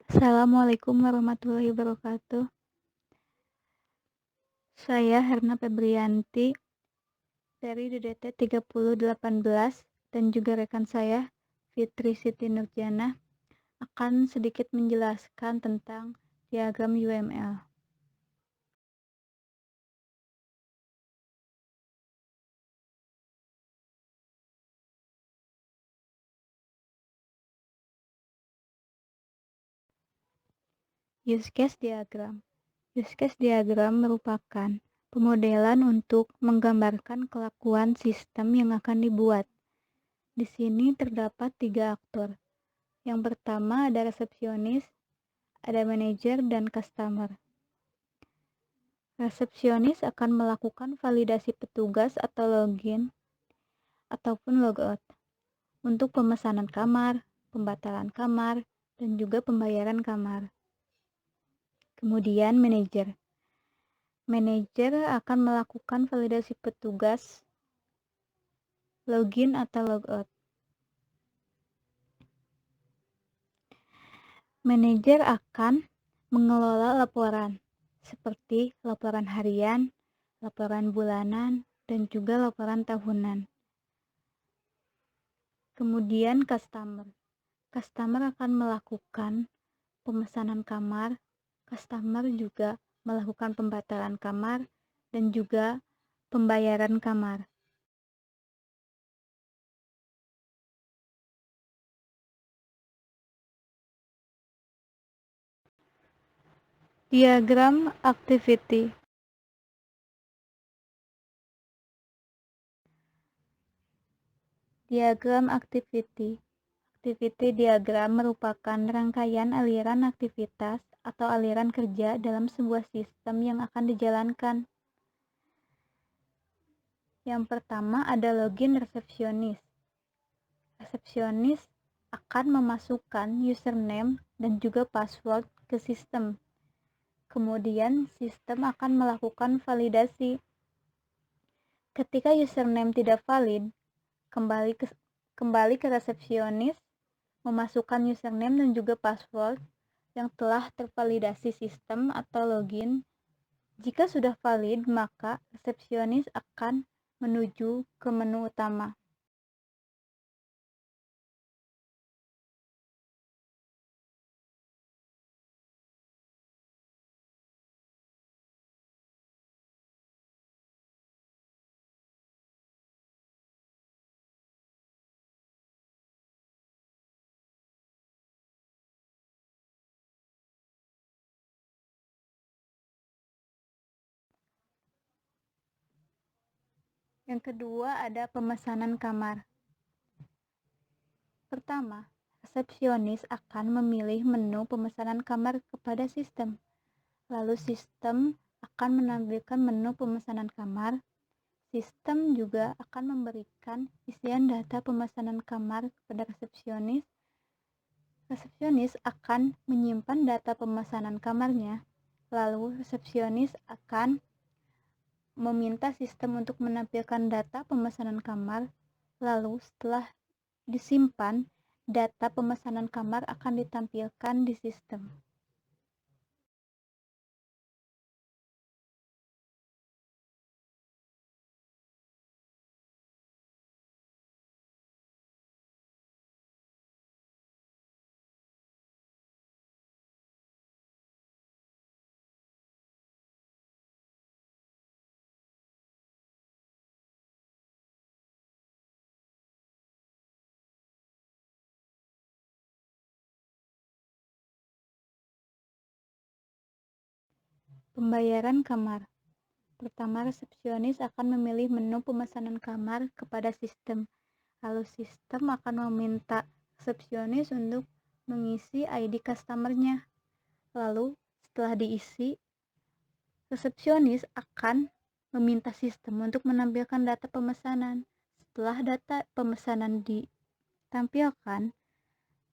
Assalamualaikum warahmatullahi wabarakatuh. Saya Herna Febrianti dari DDT 3018 dan juga rekan saya Fitri Siti Nurjana akan sedikit menjelaskan tentang diagram UML. Use case diagram. Use case diagram merupakan pemodelan untuk menggambarkan kelakuan sistem yang akan dibuat. Di sini terdapat 3 aktor. Yang pertama ada resepsionis, ada manajer, dan customer. Resepsionis akan melakukan validasi petugas atau login ataupun logout untuk pemesanan kamar, pembatalan kamar, dan juga pembayaran kamar. Kemudian manajer. Manajer akan melakukan validasi petugas, login atau logout. Manajer akan mengelola laporan seperti laporan harian, laporan bulanan, dan juga laporan tahunan. Kemudian customer. Customer akan melakukan pemesanan kamar, customer juga melakukan pembatalan kamar, dan juga pembayaran kamar. Diagram activity. Diagram activity. Activity diagram merupakan rangkaian aliran aktivitas atau aliran kerja dalam sebuah sistem yang akan dijalankan. Yang pertama ada login resepsionis. Resepsionis akan memasukkan username dan juga password ke sistem. Kemudian sistem akan melakukan validasi. Ketika username tidak valid, kembali ke resepsionis, memasukkan username dan juga password yang telah tervalidasi sistem atau login. Jika sudah valid, maka resepsionis akan menuju ke menu utama. Yang kedua ada pemesanan kamar. Pertama, resepsionis akan memilih menu pemesanan kamar kepada sistem. Lalu sistem akan menampilkan menu pemesanan kamar. Sistem juga akan memberikan isian data pemesanan kamar kepada resepsionis. Resepsionis akan menyimpan data pemesanan kamarnya. Lalu resepsionis akan meminta sistem untuk menampilkan data pemesanan kamar. Lalu setelah disimpan, data pemesanan kamar akan ditampilkan di sistem. Pembayaran kamar. Pertama, resepsionis akan memilih menu pemesanan kamar kepada sistem. Lalu sistem akan meminta resepsionis untuk mengisi ID customer-nya. Lalu setelah diisi, resepsionis akan meminta sistem untuk menampilkan data pemesanan. Setelah data pemesanan ditampilkan,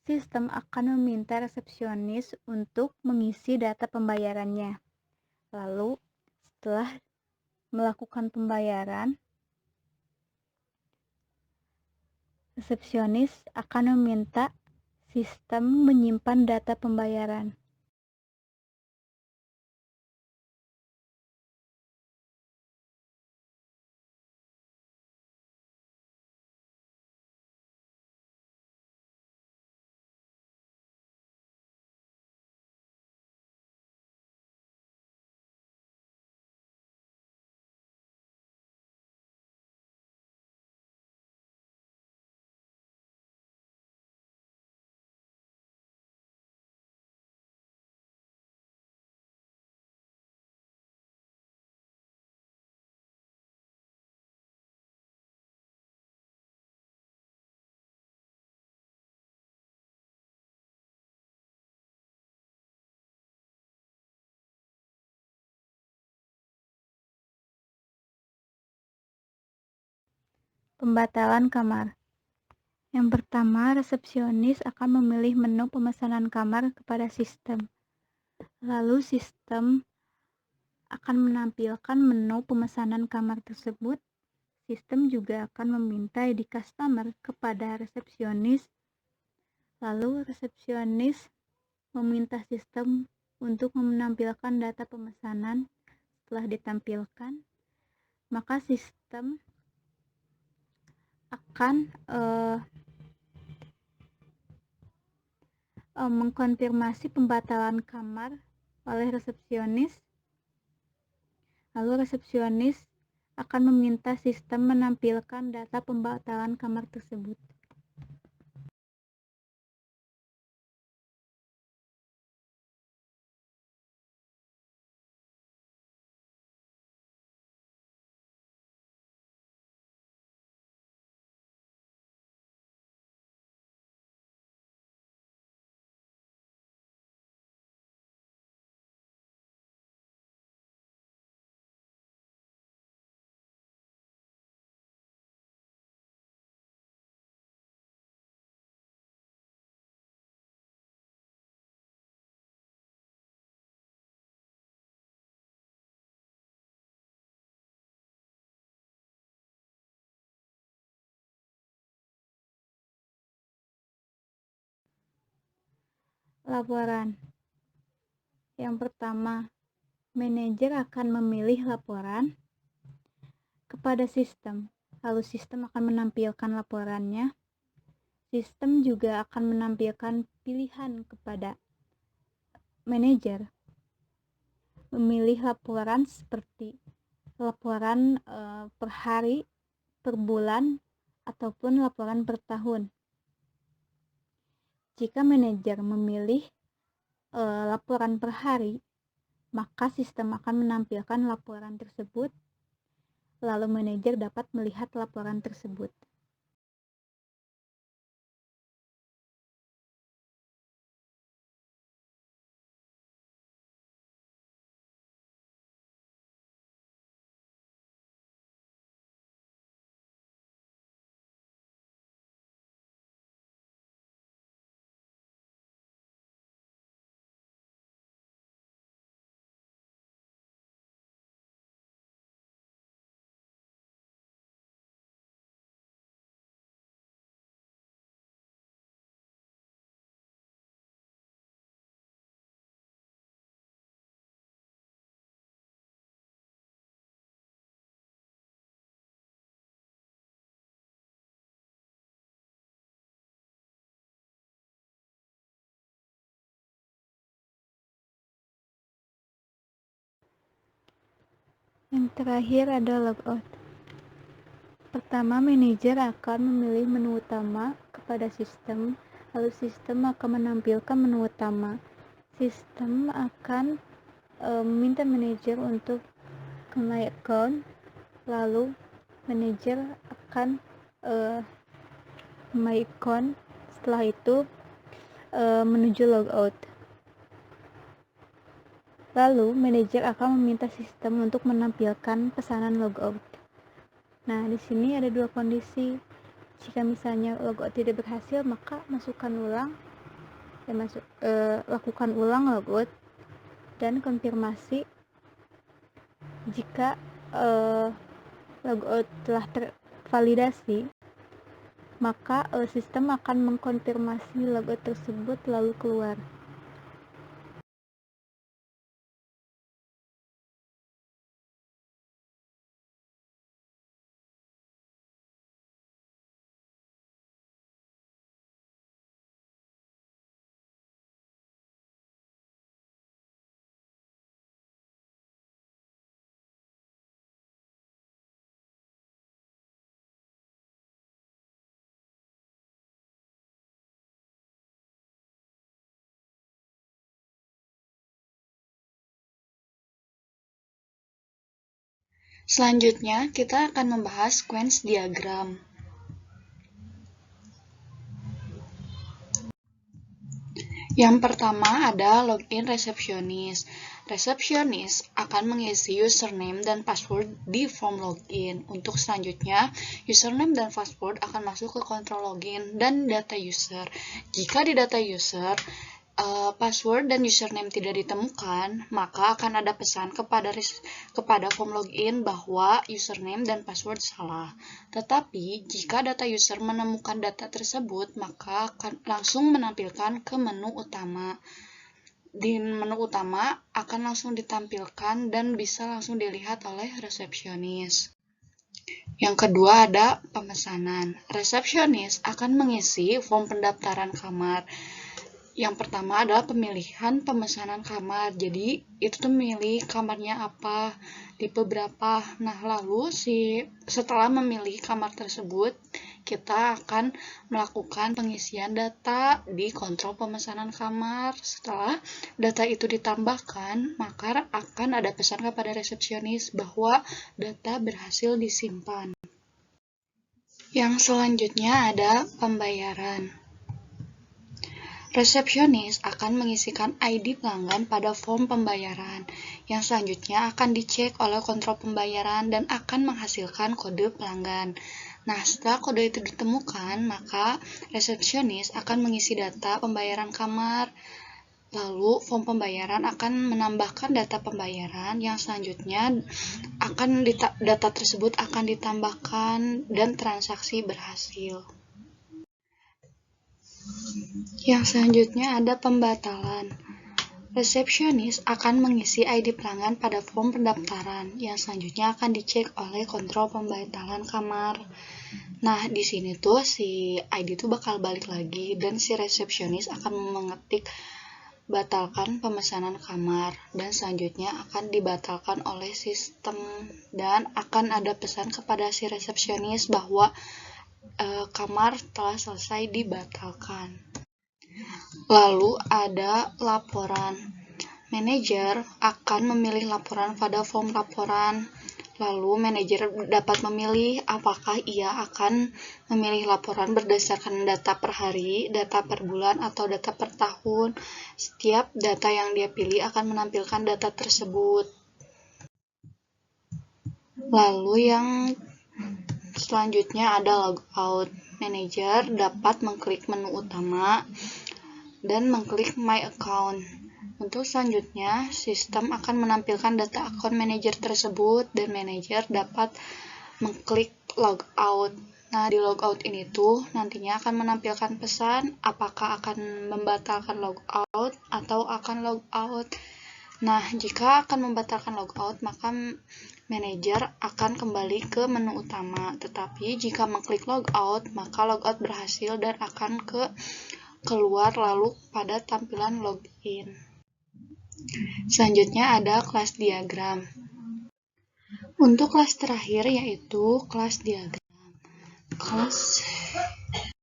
sistem akan meminta resepsionis untuk mengisi data pembayarannya. Lalu setelah melakukan pembayaran, resepsionis akan meminta Sistem menyimpan data pembayaran. Pembatalan kamar. Yang pertama, resepsionis akan memilih menu pemesanan kamar kepada sistem. Lalu sistem akan menampilkan menu pemesanan kamar tersebut. Sistem juga akan meminta ID customer kepada resepsionis. Lalu resepsionis meminta sistem untuk menampilkan data pemesanan. Setelah ditampilkan, maka sistem akan mengkonfirmasi pembatalan kamar oleh resepsionis. Lalu resepsionis akan meminta sistem menampilkan data pembatalan kamar tersebut. Laporan. Yang pertama, manajer akan memilih laporan kepada sistem. Lalu sistem akan menampilkan laporannya. Sistem juga akan menampilkan pilihan kepada manajer memilih laporan seperti laporan per hari, per bulan, ataupun laporan per tahun. Jika manajer memilih laporan per hari, maka sistem akan menampilkan laporan tersebut, lalu manajer dapat melihat laporan tersebut. Yang terakhir adalah logout. Pertama, manajer akan memilih menu utama kepada sistem, lalu sistem akan menampilkan menu utama. Sistem akan meminta manajer untuk ke My Account, lalu manajer akan My Account, setelah itu menuju logout. Lalu manajer akan meminta sistem untuk menampilkan pesanan logout. Nah, di sini ada dua kondisi. Jika misalnya logout tidak berhasil, maka lakukan ulang logout dan konfirmasi jika logout telah tervalidasi. maka sistem akan mengkonfirmasi logout tersebut lalu keluar. Selanjutnya, kita akan membahas sequence diagram. Yang pertama ada login resepsionis. Resepsionis akan mengisi username dan password di form login. Untuk selanjutnya, username dan password akan masuk ke kontrol login dan data user. Jika di data user, password dan username tidak ditemukan, maka akan ada pesan kepada form login bahwa username dan password salah. Tetapi, jika data user menemukan data tersebut, maka akan langsung menampilkan ke menu utama. Di menu utama akan langsung ditampilkan dan bisa langsung dilihat oleh resepsionis. Yang kedua ada pemesanan. Resepsionis akan mengisi form pendaftaran kamar. Yang pertama adalah pemilihan pemesanan kamar. Jadi, itu tuh milih kamarnya apa, tipe berapa. Nah, lalu setelah memilih kamar tersebut, kita akan melakukan pengisian data di kontrol pemesanan kamar. Setelah data itu ditambahkan, maka akan ada pesan kepada resepsionis bahwa data berhasil disimpan. Yang selanjutnya ada pembayaran. Resepsionis akan mengisikan ID pelanggan pada form pembayaran, yang selanjutnya akan dicek oleh kontrol pembayaran dan akan menghasilkan kode pelanggan. Nah, setelah kode itu ditemukan, maka resepsionis akan mengisi data pembayaran kamar, lalu form pembayaran akan menambahkan data pembayaran, yang selanjutnya data tersebut akan ditambahkan dan transaksi berhasil. Yang selanjutnya ada pembatalan. Resepsionis akan mengisi ID pelanggan pada form pendaftaran, yang selanjutnya akan dicek oleh kontrol pembatalan kamar. Nah, di sini tuh si ID tuh bakal balik lagi dan si resepsionis akan mengetik batalkan pemesanan kamar dan selanjutnya akan dibatalkan oleh sistem dan akan ada pesan kepada si resepsionis bahwa kamar telah selesai dibatalkan. Lalu ada laporan. Manajer akan memilih laporan pada form laporan. Lalu manajer dapat memilih apakah ia akan memilih laporan berdasarkan data per hari, data per bulan, atau data per tahun. Setiap data yang dia pilih akan menampilkan data tersebut. Lalu yang selanjutnya ada logout. Manajer dapat mengklik menu utama dan mengklik My Account. Untuk selanjutnya, sistem akan menampilkan data akun manajer tersebut dan manajer dapat mengklik Logout. Nah, di logout ini tuh nantinya akan menampilkan pesan apakah akan membatalkan logout atau akan logout. Nah, jika akan membatalkan logout, maka manajer akan kembali ke menu utama. Tetapi jika mengklik logout, maka logout berhasil dan akan keluar lalu pada tampilan login. Selanjutnya ada kelas diagram. Untuk kelas terakhir yaitu kelas diagram. Kelas